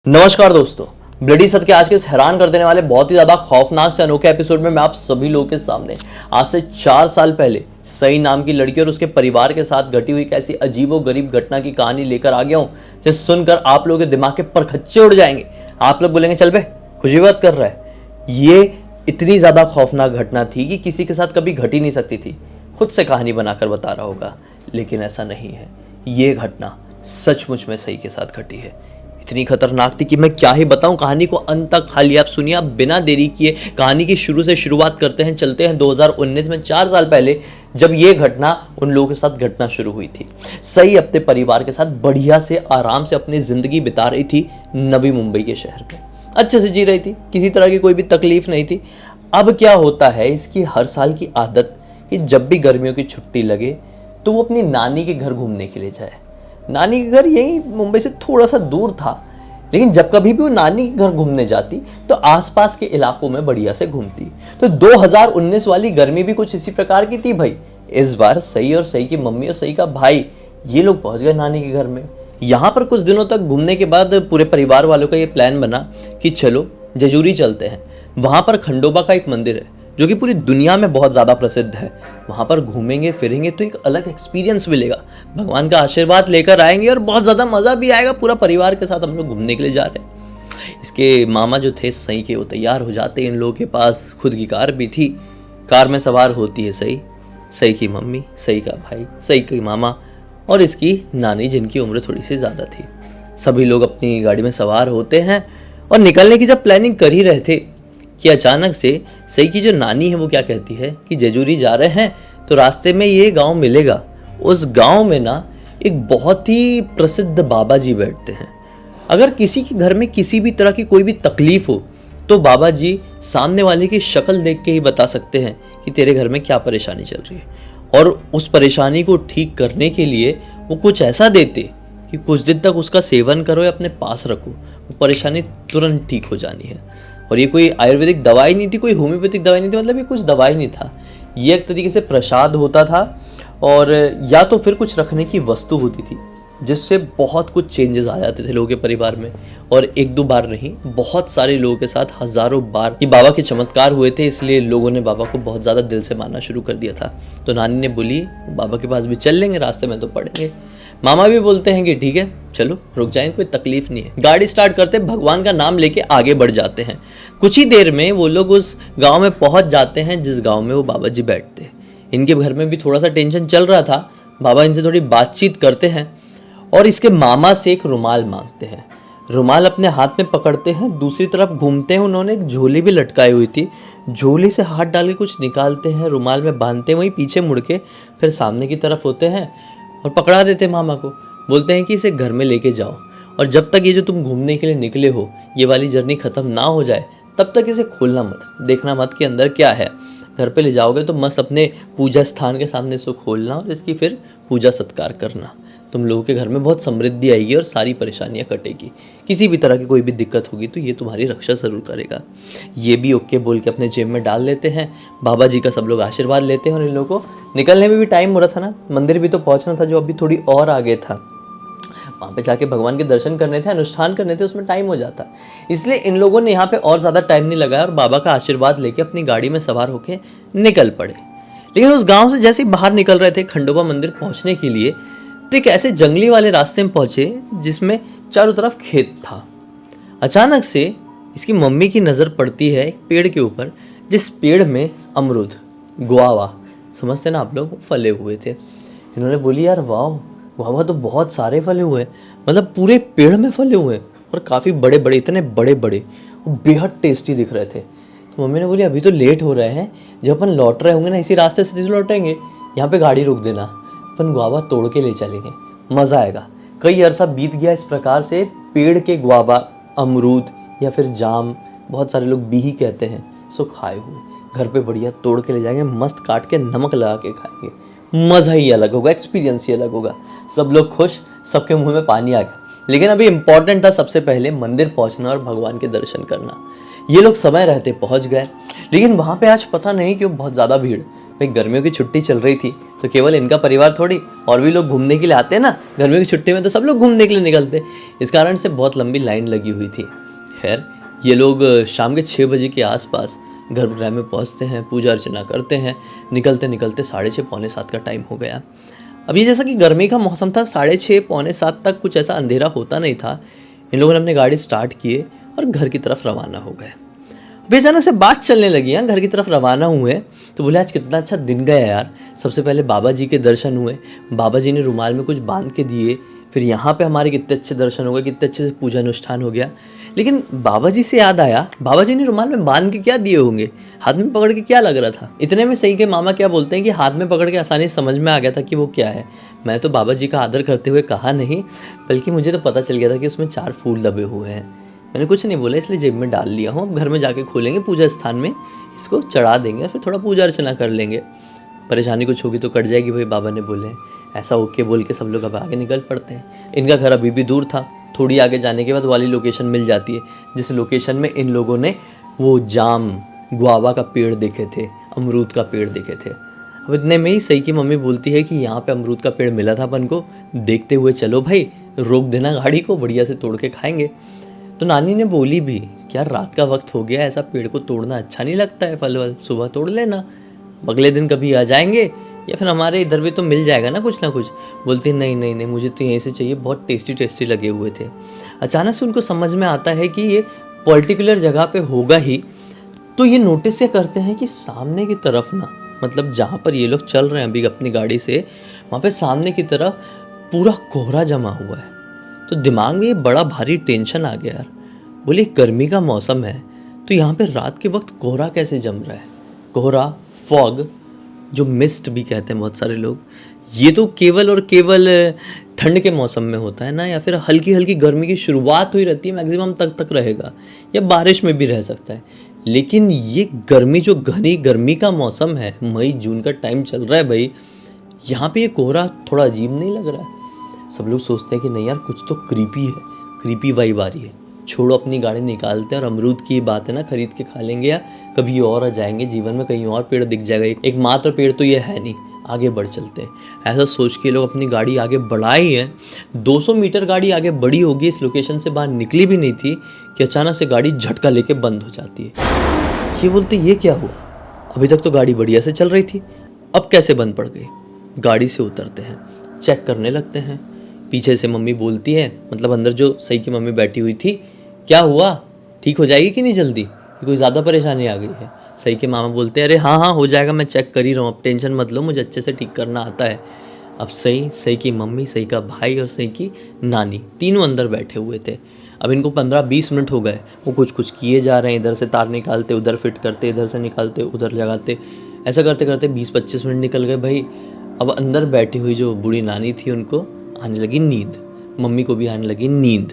नमस्कार दोस्तों, ब्लडी सत्य के आज के इस हैरान कर देने वाले बहुत ही ज्यादा खौफनाक से अनोखे एपिसोड में मैं आप सभी लोगों के सामने आज से 4 साल पहले सई नाम की लड़की और उसके परिवार के साथ घटी हुई कैसी अजीबो गरीब घटना की कहानी लेकर आ गया हूं, जिसे सुनकर आप लोगों के दिमाग के परखच्चे उड़ जाएंगे। आप लोग बोलेंगे चल बे कुछ भी बात कर रहा है। ये इतनी ज्यादा खौफनाक घटना थी कि किसी के साथ कभी घटी नहीं सकती थी। खुद से कहानी बनाकर बता रहा होगा, लेकिन ऐसा नहीं है। ये घटना सचमुच में सई के साथ घटी है। इतनी खतरनाक थी कि मैं क्या ही बताऊं। कहानी को अंत तक खाली आप सुनिए। आप बिना देरी किए कहानी की शुरू से शुरुआत करते हैं। चलते हैं 2019 में, 4 साल पहले, जब ये घटना उन लोगों के साथ घटना शुरू हुई थी। सई अपने परिवार के साथ बढ़िया से आराम से अपनी जिंदगी बिता रही थी नवी मुंबई के शहर में। अच्छे से जी रही थी, किसी तरह की कोई भी तकलीफ नहीं थी। अब क्या होता है, इसकी हर साल की आदत कि जब भी गर्मियों की छुट्टी लगे तो वो अपनी नानी के घर घूमने के लिए जाए। नानी का घर यही मुंबई से थोड़ा सा दूर था, लेकिन जब कभी भी वो नानी के घर घूमने जाती तो आसपास के इलाकों में बढ़िया से घूमती। तो 2019 वाली गर्मी भी कुछ इसी प्रकार की थी भाई। इस बार सई और सई की मम्मी और सई का भाई ये लोग पहुंच गए नानी के घर में। यहाँ पर कुछ दिनों तक घूमने के बाद पूरे परिवार वालों का ये प्लान बना कि चलो जजूरी चलते हैं। वहाँ पर खंडोबा का एक मंदिर है जो कि पूरी दुनिया में बहुत ज़्यादा प्रसिद्ध है। वहाँ पर घूमेंगे फिरेंगे तो एक अलग एक्सपीरियंस मिलेगा, भगवान का आशीर्वाद लेकर आएंगे और बहुत ज़्यादा मज़ा भी आएगा। पूरा परिवार के साथ हम लोग घूमने के लिए जा रहे हैं। इसके मामा जो थे सई के, वो तैयार हो जाते हैं। इन लोगों के पास खुद की कार भी थी। कार में सवार होती है सई, सई की मम्मी, सई का भाई, सई के मामा और इसकी नानी, जिनकी उम्र थोड़ी सी ज़्यादा थी। सभी लोग अपनी गाड़ी में सवार होते हैं और निकलने की जब प्लानिंग कर ही रहे थे कि अचानक से सई की जो नानी है वो क्या कहती है कि जजूरी जा रहे हैं तो रास्ते में ये गांव मिलेगा। उस गांव में ना एक बहुत ही प्रसिद्ध बाबा जी बैठते हैं। अगर किसी के घर में किसी भी तरह की कोई भी तकलीफ हो तो बाबा जी सामने वाले की शक्ल देख के ही बता सकते हैं कि तेरे घर में क्या परेशानी चल रही है। और उस परेशानी को ठीक करने के लिए वो कुछ ऐसा देते कि कुछ दिन तक उसका सेवन करो या अपने पास रखो, वो परेशानी तुरंत ठीक हो जानी है। और ये कोई आयुर्वेदिक दवाई नहीं थी, कोई होम्योपैथिक दवाई नहीं थी, मतलब ये कुछ दवाई नहीं था। ये एक तरीके से प्रसाद होता था और या तो फिर कुछ रखने की वस्तु होती थी, जिससे बहुत कुछ चेंजेस आ जाते थे लोगों के परिवार में। और एक दो बार नहीं, बहुत सारे लोगों के साथ हजारों बार ये बाबा के चमत्कार हुए थे। इसलिए लोगों ने बाबा को बहुत ज़्यादा दिल से मानना शुरू कर दिया था। तो नानी ने बोली बाबा के पास भी चल लेंगे, रास्ते में तो पड़ेंगे। मामा भी बोलते हैं कि ठीक है चलो रुक जाएंगे, कोई तकलीफ नहीं है। गाड़ी स्टार्ट करते भगवान का नाम लेके आगे बढ़ जाते हैं। कुछ ही देर में वो लोग उस गांव में पहुंच जाते हैं जिस गांव में वो बाबा जी बैठते हैं। इनके घर में भी थोड़ा सा टेंशन चल रहा था। बाबा इनसे थोड़ी बातचीत करते हैं और इसके मामा से एक रुमाल मांगते हैं। रुमाल अपने हाथ में पकड़ते हैं, दूसरी तरफ घूमते हैं। उन्होंने एक झोली भी लटकाई हुई थी, झोली से हाथ डाल के कुछ निकालते हैं, रुमाल में बांधते हैं, वहीं पीछे मुड़ के फिर सामने की तरफ होते हैं और पकड़ा देते हैं मामा को। बोलते हैं कि इसे घर में लेके जाओ और जब तक ये जो तुम घूमने के लिए निकले हो ये वाली जर्नी ख़त्म ना हो जाए तब तक इसे खोलना मत, देखना मत कि अंदर क्या है। घर पे ले जाओगे तो मस्त अपने पूजा स्थान के सामने इसको खोलना और इसकी फिर पूजा सत्कार करना। तुम लोगों के घर में बहुत समृद्धि आएगी और सारी परेशानियां कटेगी। किसी भी तरह की कोई भी दिक्कत होगी तो ये तुम्हारी रक्षा ज़रूर करेगा। ये भी ओके बोल के अपने जेब में डाल लेते हैं। बाबा जी का सब लोग आशीर्वाद लेते हैं और इन लोगों को निकलने में भी टाइम हो रहा था ना, मंदिर भी तो पहुंचना था जो अभी थोड़ी और आगे था। वहाँ पे जाके भगवान के दर्शन करने थे, अनुष्ठान करने थे, उसमें टाइम हो जाता। इसलिए इन लोगों ने यहाँ पे और ज़्यादा टाइम नहीं लगाया और बाबा का आशीर्वाद लेके अपनी गाड़ी में सवार होके निकल पड़े। लेकिन उस गांव से जैसे ही बाहर निकल रहे थे खंडोबा मंदिर पहुँचने के लिए, तो एक ऐसे जंगली वाले रास्ते में पहुँचे जिसमें चारों तरफ खेत था। अचानक से इसकी मम्मी की नज़र पड़ती है एक पेड़ के ऊपर, जिस पेड़ में अमरूद, गुआवा, समझते ना आप लोग, फले हुए थे। इन्होंने बोली यार वाह, गुआवा तो बहुत सारे फले हुए हैं, मतलब पूरे पेड़ में फले हुए हैं और काफ़ी बड़े बड़े, इतने बड़े बड़े, बेहद टेस्टी दिख रहे थे। तो मम्मी ने बोली अभी तो लेट हो रहे हैं, जब अपन लौट रहे होंगे ना इसी रास्ते से लौटेंगे, यहाँ पे गाड़ी रोक देना, अपन गुआवा तोड़ के ले चलेंगे, मज़ा आएगा। कई अरसा बीत गया इस प्रकार से पेड़ के गुआवा, अमरूद या फिर जाम, बहुत सारे लोग बीही कहते हैं, सो खाए हुए घर पे बढ़िया तोड़ के ले जाएंगे, मस्त काट के नमक लगा के खाएंगे। मज़ा ही अलग होगा, एक्सपीरियंस ही अलग होगा। सब लोग खुश, सबके मुंह में पानी आ गया। लेकिन अभी इम्पॉर्टेंट था सबसे पहले मंदिर पहुंचना और भगवान के दर्शन करना। ये लोग समय रहते पहुंच गए, लेकिन वहाँ पे आज पता नहीं क्यों बहुत ज़्यादा भीड़ भाई गर्मियों की छुट्टी चल रही थी तो केवल इनका परिवार थोड़ी, और भी लोग घूमने के लिए आते हैं ना। गर्मियों की छुट्टी में तो सब लोग घूमने के लिए निकलते, इस कारण से बहुत लंबी लाइन लगी हुई थी। खैर ये लोग शाम के 6 बजे के आसपास गर्भगृह में पहुंचते हैं, पूजा अर्चना करते हैं। निकलते निकलते 6:30 पौने 7 का टाइम हो गया। अब ये जैसा कि गर्मी का मौसम था, 6:30 पौने 7 तक कुछ ऐसा अंधेरा होता नहीं था। इन लोगों ने अपनी गाड़ी स्टार्ट किए और घर की तरफ रवाना हो गए। अभी अचानक से बात चलने लगी, घर की तरफ रवाना हुए तो बोले आज कितना अच्छा दिन गया यार। सबसे पहले बाबा जी के दर्शन हुए, बाबा जी ने रुमाल में कुछ बांध के दिए, फिर यहाँ पे हमारे कितने अच्छे दर्शन हो गए, कितने अच्छे से पूजा अनुष्ठान हो गया। लेकिन बाबा जी से याद आया, बाबा जी ने रुमाल में बांध के क्या दिए होंगे, हाथ में पकड़ के क्या लग रहा था। इतने में सही के मामा क्या बोलते हैं कि हाथ में पकड़ के आसानी से समझ में आ गया था कि वो क्या है। मैं तो बाबा जी का आदर करते हुए कहा नहीं, बल्कि मुझे तो पता चल गया था कि उसमें 4 फूल दबे हुए हैं। मैंने कुछ नहीं बोला, इसलिए जेब में डाल लिया हूँ। अब घर में जाके खोलेंगे, पूजा स्थान में इसको चढ़ा देंगे, फिर थोड़ा पूजा अर्चना कर लेंगे। परेशानी कुछ होगी तो कट जाएगी, भाई बाबा ने बोले। ऐसा ओके बोल के सब लोग अब आगे निकल पड़ते हैं। इनका घर अभी भी दूर था, थोड़ी आगे जाने के बाद वाली लोकेशन मिल जाती है, जिस लोकेशन में इन लोगों ने वो जाम गुआवा का पेड़ देखे थे, अमरूद का पेड़ देखे थे। अब इतने में ही सही की मम्मी बोलती है कि यहाँ पे अमरूद का पेड़ मिला था अपन को, देखते हुए चलो भाई, रोक देना गाड़ी को, बढ़िया से तोड़ के खाएंगे। तो नानी ने बोली भी, क्या रात का वक्त हो गया, ऐसा पेड़ को तोड़ना अच्छा नहीं लगता है, फल वल सुबह तोड़ लेना, अगले दिन कभी आ जाएंगे, या फिर हमारे इधर भी तो मिल जाएगा ना कुछ ना कुछ। बोलती नहीं नहीं नहीं, मुझे तो यहीं से चाहिए, बहुत टेस्टी टेस्टी लगे हुए थे। अचानक से उनको समझ में आता है कि ये पर्टिकुलर जगह पे होगा ही। तो ये नोटिस क्या करते हैं कि सामने की तरफ ना, मतलब जहाँ पर ये लोग चल रहे हैं अभी अपनी गाड़ी से, वहाँ पे सामने की तरफ पूरा कोहरा जमा हुआ है। तो दिमाग में ये बड़ा भारी टेंशन आ गया यार। बोले गर्मी का मौसम है तो यहाँ पे रात के वक्त कोहरा कैसे जम रहा है। कोहरा, फॉग, जो मिस्ट भी कहते हैं बहुत सारे लोग, ये तो केवल और केवल ठंड के मौसम में होता है ना, या फिर हल्की हल्की गर्मी की शुरुआत हुई रहती है, मैक्सिमम तक रहेगा, या बारिश में भी रह सकता है। लेकिन ये गर्मी, जो घनी गर्मी का मौसम है, मई जून का टाइम चल रहा है भाई, यहाँ पे ये कोहरा थोड़ा अजीब नहीं लग रहा है। सब लोग सोचते हैं कि नहीं यार, कुछ तो क्रीपी है, क्रीपी वाइब आ रही है। छोड़ो, अपनी गाड़ी निकालते हैं और अमरूद की बात है ना, खरीद के खा लेंगे, या कभी और आ जाएंगे जीवन में, कहीं और पेड़ दिख जाएगा, एक मात्र पेड़ तो ये है नहीं, आगे बढ़ चलते हैं। ऐसा सोच के लोग अपनी गाड़ी आगे बढ़ाई है। 200 मीटर गाड़ी आगे बढ़ी होगी, इस लोकेशन से बाहर निकली भी नहीं थी कि अचानक से गाड़ी झटका लेके बंद हो जाती है। ये बोलते ये क्या हुआ, अभी तक तो गाड़ी बढ़िया से चल रही थी, अब कैसे बंद पड़ गई। गाड़ी से उतरते हैं, चेक करने लगते हैं। पीछे से मम्मी बोलती है, मतलब अंदर जो सही की मम्मी बैठी हुई थी, क्या हुआ, ठीक हो जाएगी कि नहीं जल्दी, कोई ज़्यादा परेशानी आ गई है। सही के मामा बोलते हैं, अरे हाँ हो जाएगा, मैं चेक कर ही रहा हूँ, अब टेंशन मत लो, मुझे अच्छे से ठीक करना आता है। अब सही की मम्मी, सही का भाई और सही की नानी, तीनों अंदर बैठे हुए थे। अब इनको 15-20 मिनट हो गए, वो कुछ किए जा रहे हैं, इधर से तार निकालते, उधर फिट करते, इधर से निकालते, उधर लगाते, ऐसा करते करते 20-25 मिनट निकल गए भाई। अब अंदर बैठी हुई जो बूढ़ी नानी थी, उनको आने लगी नींद, मम्मी को भी आने लगी नींद।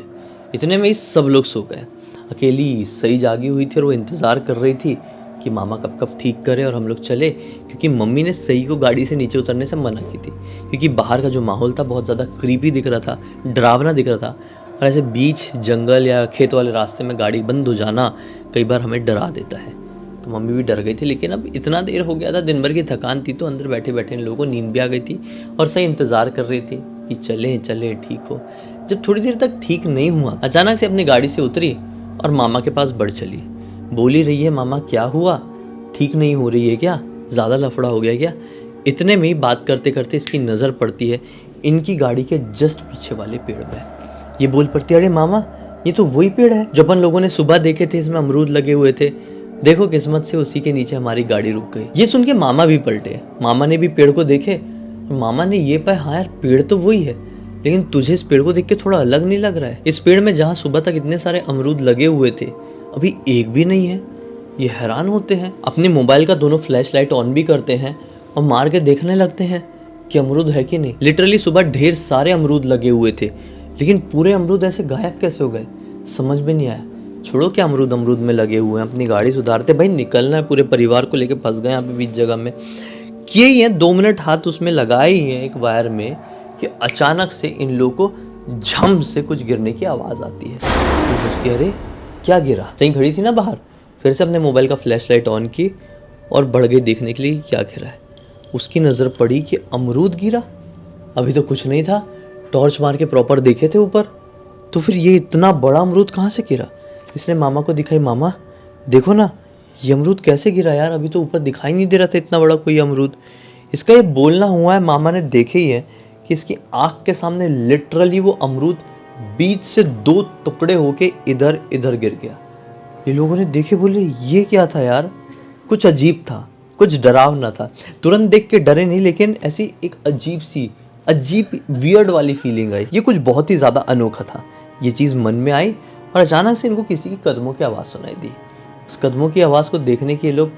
इतने में ही सब लोग सो गए, अकेली सही जागी हुई थी और वो इंतज़ार कर रही थी कि मामा कब कब ठीक करे और हम लोग चले, क्योंकि मम्मी ने सही को गाड़ी से नीचे उतरने से मना की थी, क्योंकि बाहर का जो माहौल था बहुत ज़्यादा क्रीपी दिख रहा था, डरावना दिख रहा था, और ऐसे बीच जंगल या खेत वाले रास्ते में गाड़ी बंद हो जाना कई बार हमें डरा देता है। तो मम्मी भी डर गई थी, लेकिन अब इतना देर हो गया था, दिन भर की थकान थी, तो अंदर बैठे बैठे इन लोगों को नींद भी आ गई थी और सही इंतज़ार कर रही थी कि चले चले ठीक हो। जब थोड़ी देर तक ठीक नहीं हुआ, अचानक से अपनी गाड़ी से उतरी और मामा के पास बढ़ चली। बोली रही है, मामा क्या हुआ, ठीक नहीं हो रही है क्या, ज़्यादा लफड़ा हो गया क्या। इतने में ही बात करते करते इसकी नज़र पड़ती है इनकी गाड़ी के जस्ट पीछे वाले पेड़ पे। ये बोल पड़ती है, अरे मामा ये तो वही पेड़ है जो अपन लोगों ने सुबह देखे थे, इसमें अमरूद लगे हुए थे, देखो किस्मत से उसी के नीचे हमारी गाड़ी रुक गई। ये सुन के मामा भी पलटे, मामा ने भी पेड़ को देखे, मामा ने ये पाया, हाँ यार पेड़ तो वही है, लेकिन तुझे इस पेड़ को देख के थोड़ा अलग नहीं लग रहा है। इस पेड़ में जहाँ सुबह तक इतने सारे अमरूद लगे हुए थे, अभी एक भी नहीं है। ये हैरान होते हैं, अपने मोबाइल का दोनों फ्लैश लाइट ऑन भी करते हैं और मार के देखने लगते हैं कि अमरूद है कि नहीं। लिटरली सुबह ढेर सारे अमरूद लगे हुए थे, लेकिन पूरे अमरूद ऐसे गायब कैसे हो गए, समझ में नहीं आया। छोड़ो क्या अमरूद में लगे हुए हैं, अपनी गाड़ी सुधारते, भाई निकलना है, पूरे परिवार को लेके फंस गए यहाँ पे बीच जगह में। किए ही हैं 2 मिनट हाथ उसमें लगाए ही हैं एक वायर में कि अचानक से इन लोगों को झम से कुछ गिरने की आवाज़ आती है। तो सोचती है, अरे क्या गिरा। सही खड़ी थी ना बाहर, फिर से अपने मोबाइल का फ्लैश लाइट ऑन की और बढ़ गई देखने के लिए क्या गिरा है। उसकी नज़र पड़ी कि अमरूद गिरा। अभी तो कुछ नहीं था, टॉर्च मार के प्रॉपर देखे थे ऊपर, तो फिर ये इतना बड़ा अमरूद कहाँ से गिरा। इसने मामा को दिखाई, मामा देखो ना ये अमरूद कैसे गिरा यार, अभी तो ऊपर दिखाई नहीं दे रहा था इतना बड़ा कोई अमरूद। इसका ये बोलना हुआ है, मामा ने देखे ही है कि इसकी आँख के सामने लिटरली वो अमरूद बीच से 2 टुकड़े होके इधर इधर गिर गया। ये लोगों ने देखे, बोले ये क्या था यार, कुछ अजीब था, कुछ डरावना था। तुरंत देख के डरे नहीं, लेकिन ऐसी एक अजीब वियर्ड वाली फीलिंग आई। ये कुछ बहुत ही ज़्यादा अनोखा था। ये चीज़ मन में आई और अचानक से इनको किसी की कदमों की आवाज़ सुनाई दी। उस कदमों की आवाज़ को देखने के लोग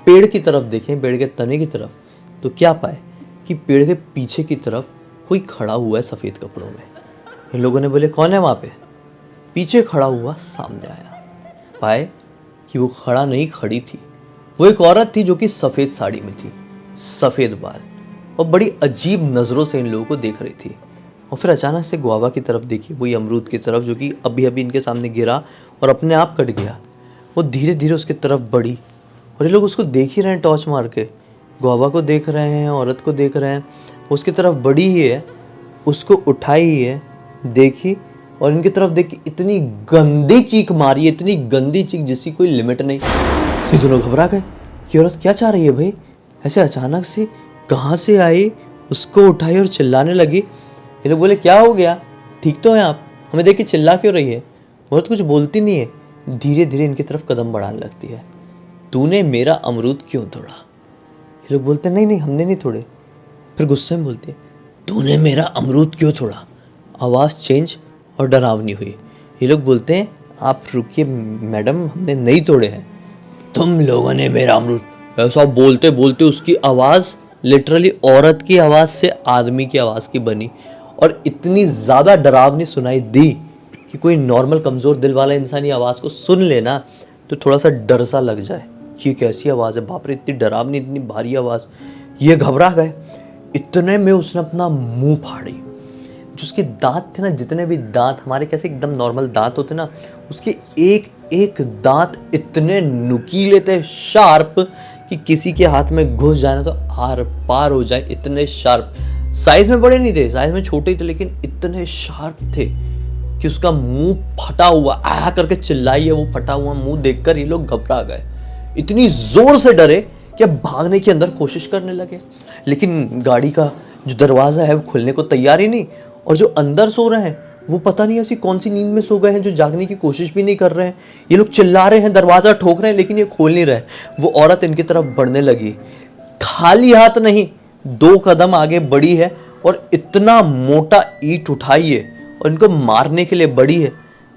पेड़ की तरफ देखें, पेड़ के तने की तरफ, तो क्या पाए कि पेड़ के पीछे की तरफ कोई खड़ा हुआ है सफ़ेद कपड़ों में। इन लोगों ने बोले कौन है वहाँ पे? पीछे खड़ा हुआ सामने आया, पाए कि वो खड़ा नहीं खड़ी थी, वो एक औरत थी जो कि सफ़ेद साड़ी में थी, सफ़ेद बाल, और बड़ी अजीब नज़रों से इन लोगों को देख रही थी। और फिर अचानक से गुआवा की तरफ देखी, वही अमरूद की तरफ जो कि अभी अभी इनके सामने गिरा और अपने आप कट गया। वो धीरे धीरे उसकी तरफ बढ़ी और ये लोग उसको देख ही रहे हैं, टॉर्च मार के गुआवा को देख रहे हैं, औरत को देख रहे हैं। उसकी तरफ बढ़ी ही है, उसको उठाई ही है, देखी, और इनकी तरफ देख के इतनी गंदी चीख मारी, इतनी गंदी चीख जिसकी कोई लिमिट नहीं। ये दोनों घबरा गए कि औरत क्या चाह रही है भाई, ऐसे अचानक से कहाँ से आई। उसको उठाई और चिल्लाने लगी। ये लोग बोले क्या हो गया, ठीक तो हैं आप, हमें देख के चिल्ला क्यों रही है? औरत कुछ बोलती नहीं है, धीरे धीरे इनकी तरफ कदम बढ़ाने लगती है। तूने मेरा अमरूद क्यों तोड़ा? ये लोग बोलते नहीं नहीं हमने नहीं तोड़े। फिर गुस्से में बोलती है तूने मेरा अमरूद क्यों तोड़ा? आवाज़ चेंज और डरावनी हुई। ये लोग बोलते हैं आप रुकिए मैडम, हमने नहीं तोड़े हैं, तुम लोगों ने मेरा अमरूद। ऐसा बोलते बोलते उसकी आवाज़ लिटरली औरत की आवाज़ से आदमी की आवाज़ की बनी और इतनी ज़्यादा डरावनी सुनाई दी कि कोई नॉर्मल कमज़ोर दिल वाला इंसान ये आवाज़ को सुन लेना तो थोड़ा सा डर सा लग जाए कि कैसी आवाज़ है, बाप रे इतनी डरावनी, इतनी भारी आवाज़। ये घबरा गए। इतने में उसने अपना मुंह फाड़ी। जो उसके दांत थे ना, जितने भी दांत हमारे कैसे एकदम नॉर्मल दांत होते ना, उसके एक एक दांत इतने नुकीले थे, शार्प, कि किसी के हाथ में घुस जाए ना तो आर पार हो जाए, इतने शार्प। साइज में बड़े नहीं थे, साइज में छोटे ही थे, लेकिन इतने शार्प थे कि उसका मुंह फटा हुआ आ करके चिल्लाई है। वो फटा हुआ मुंह देखकर ये लोग घबरा गए, इतनी जोर से डरे कि अब भागने की अंदर कोशिश करने लगे, लेकिन गाड़ी का जो दरवाज़ा है वो खुलने को तैयार ही नहीं। और जो अंदर सो रहे हैं वो पता नहीं ऐसी कौन सी नींद में सो गए हैं जो जागने की कोशिश भी नहीं कर रहे हैं। ये लोग चिल्ला रहे हैं, दरवाज़ा ठोक रहे हैं, लेकिन ये खोल नहीं रहे। वो औरत इनकी तरफ बढ़ने लगी, खाली हाथ नहीं, 2 कदम आगे बढ़ी है और इतना मोटा ईंट उठाई है और इनको मारने के लिए बढ़ी है।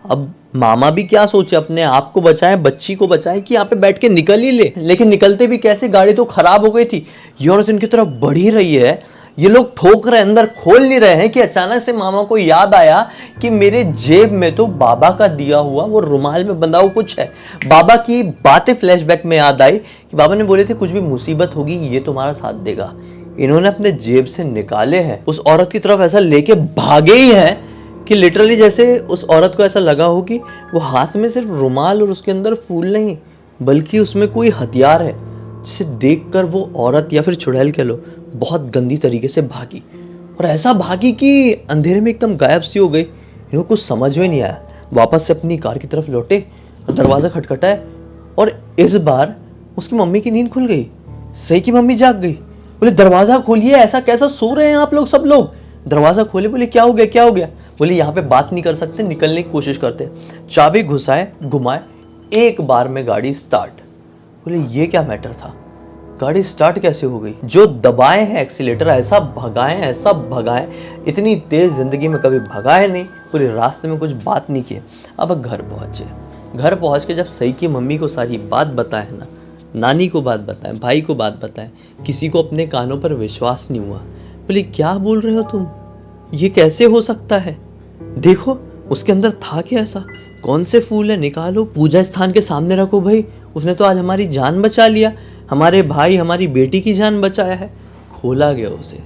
अब मामा भी क्या सोचे, अपने आप को बचाए, बच्ची को बचाए कि यहाँ पे बैठ के निकल ही ले, लेकिन निकलते भी कैसे, गाड़ी तो खराब हो गई थी। ये औरत इनकी तरफ बढ़ ही रही है, ये लोग ठोक रहे, अंदर खोल नहीं रहे हैं कि अचानक से मामा को याद आया कि मेरे जेब में तो बाबा का दिया हुआ वो रुमाल में बंधा हुआ कुछ है। बाबा की बातें फ्लैशबैक में याद आई कि बाबा ने बोले थे कुछ भी मुसीबत होगी ये तुम्हारा साथ देगा। इन्होंने अपने जेब से निकाले हैं, उस औरत की तरफ ऐसा लेके भागे ही हैं कि लिटरली जैसे उस औरत को ऐसा लगा हो कि वो हाथ में सिर्फ रुमाल और उसके अंदर फूल नहीं, बल्कि उसमें कोई हथियार है, जिसे देखकर वो औरत या फिर चुड़ैल कह लो बहुत गंदी तरीके से भागी। और ऐसा भागी कि अंधेरे में एकदम गायब सी हो गई। इनको कुछ समझ में नहीं आया। वापस से अपनी कार की तरफ लौटे और दरवाज़ा खटखटाया, और इस बार उसकी मम्मी की नींद खुल गई। सही की मम्मी जाग गई, बोले दरवाज़ा खोलिए, ऐसा कैसा सो रहे हैं आप लोग सब लोग? दरवाज़ा खोले, बोले क्या हो गया क्या हो गया? बोले यहाँ पे बात नहीं कर सकते, निकलने की कोशिश करते। चाबी घुसाए, घुमाए, एक बार में गाड़ी स्टार्ट। बोले ये क्या मैटर था, गाड़ी स्टार्ट कैसे हो गई? जो दबाए हैं एक्सीलेटर, ऐसा भगाए, इतनी तेज जिंदगी में कभी भगाए नहीं। पूरे रास्ते में कुछ बात नहीं की। अब घर पहुंचे, घर पहुंच के जब सही की मम्मी को सारी बात बताए ना, नानी को बात बताएं, भाई को बात बताएं, किसी को अपने कानों पर विश्वास नहीं हुआ। बोले क्या बोल रहे हो तुम, ये कैसे हो सकता है? देखो उसके अंदर था क्या ऐसा, कौन से फूल है, निकालो, पूजा स्थान के सामने रखो। भाई उसने तो आज हमारी जान बचा लिया, हमारे भाई हमारी बेटी की जान बचाया है। खोला गया उसे,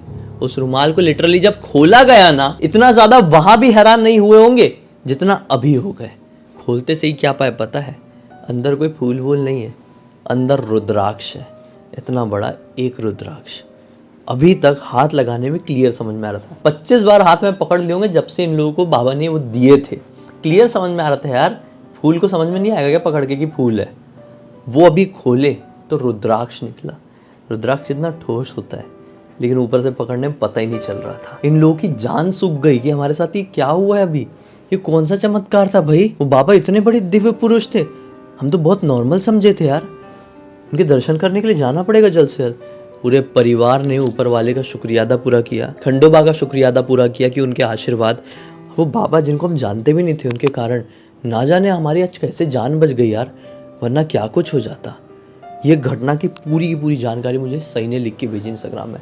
उस रुमाल को लिटरली जब खोला गया ना, इतना ज़्यादा वहाँ भी हैरान नहीं हुए होंगे जितना अभी हो गए। खोलते से ही क्या पाए पता है? अंदर कोई फूल वूल नहीं है, अंदर रुद्राक्ष है, इतना बड़ा एक रुद्राक्ष। अभी तक हाथ लगाने में क्लियर समझ में आ रहा था। 25 बार हाथ में पकड़ लिए होंगे जब से इन लोगों को बाबा ने वो दिए थे। क्लियर समझ में आ रहा था यार, फूल को समझ में नहीं आएगा क्या पकड़ के कि फूल है। वो अभी खोले तो रुद्राक्ष निकला। रुद्राक्ष कितना ठोस होता है, लेकिन ऊपर से पकड़ने में पता ही नहीं चल रहा था। इन लोगों की जान सूख गई कि हमारे साथ ये क्या हुआ है अभी, ये कौन सा चमत्कार था भाई। वो बाबा इतने बड़े दिव्य पुरुष थे, हम तो बहुत नॉर्मल समझे थे यार। उनके दर्शन करने के लिए जाना पड़ेगा जल्द से जल्द। पूरे परिवार ने ऊपर वाले का शुक्रिया अदा पूरा किया, खंडोबा का शुक्रिया अदा पूरा किया कि उनके आशीर्वाद, वो बाबा जिनको हम जानते भी नहीं थे, उनके कारण ना जाने हमारी आज कैसे जान बच गई यार, वरना क्या कुछ हो जाता। ये घटना की पूरी जानकारी मुझे सही ने लिख के भेजी इंस्टाग्राम में।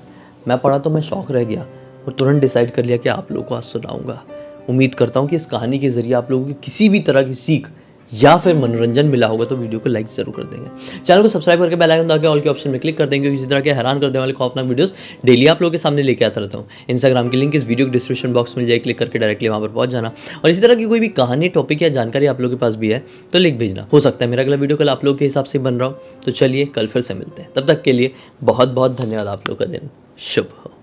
मैं पढ़ा तो मैं शौक रह गया और तुरंत डिसाइड कर लिया कि आप लोगों को आज सुनाऊंगा। उम्मीद करता हूँ कि इस कहानी के जरिए आप लोगों को किसी भी तरह की सीख या फिर मनोरंजन मिला होगा, तो वीडियो को लाइक जरूर कर देंगे। चैनल को सब्सक्राइब करके बेल आइकन दबा के ऑल के ऑप्शन में क्लिक कर देंगे। इसी तरह के हैरान कर देने वाले खौफनाक वीडियोस डेली आप लोगों के सामने लेके आता रहता हूँ। इंस्टाग्राम की लिंक इस वीडियो के डिस्क्रिप्शन बॉक्स में मिल जाए, क्लिक करके डायरेक्टली वहाँ पर पहुंच जाना। और इसी तरह की कोई भी कहानी, टॉपिक या जानकारी आप लोगों के पास भी है तो लिख भेजना। हो सकता है मेरा अगला वीडियो कल आप लोग के हिसाब से बन रहा हो। तो चलिए कल फिर से मिलते हैं, तब तक के लिए बहुत बहुत धन्यवाद। आप लोग का दिन शुभ हो।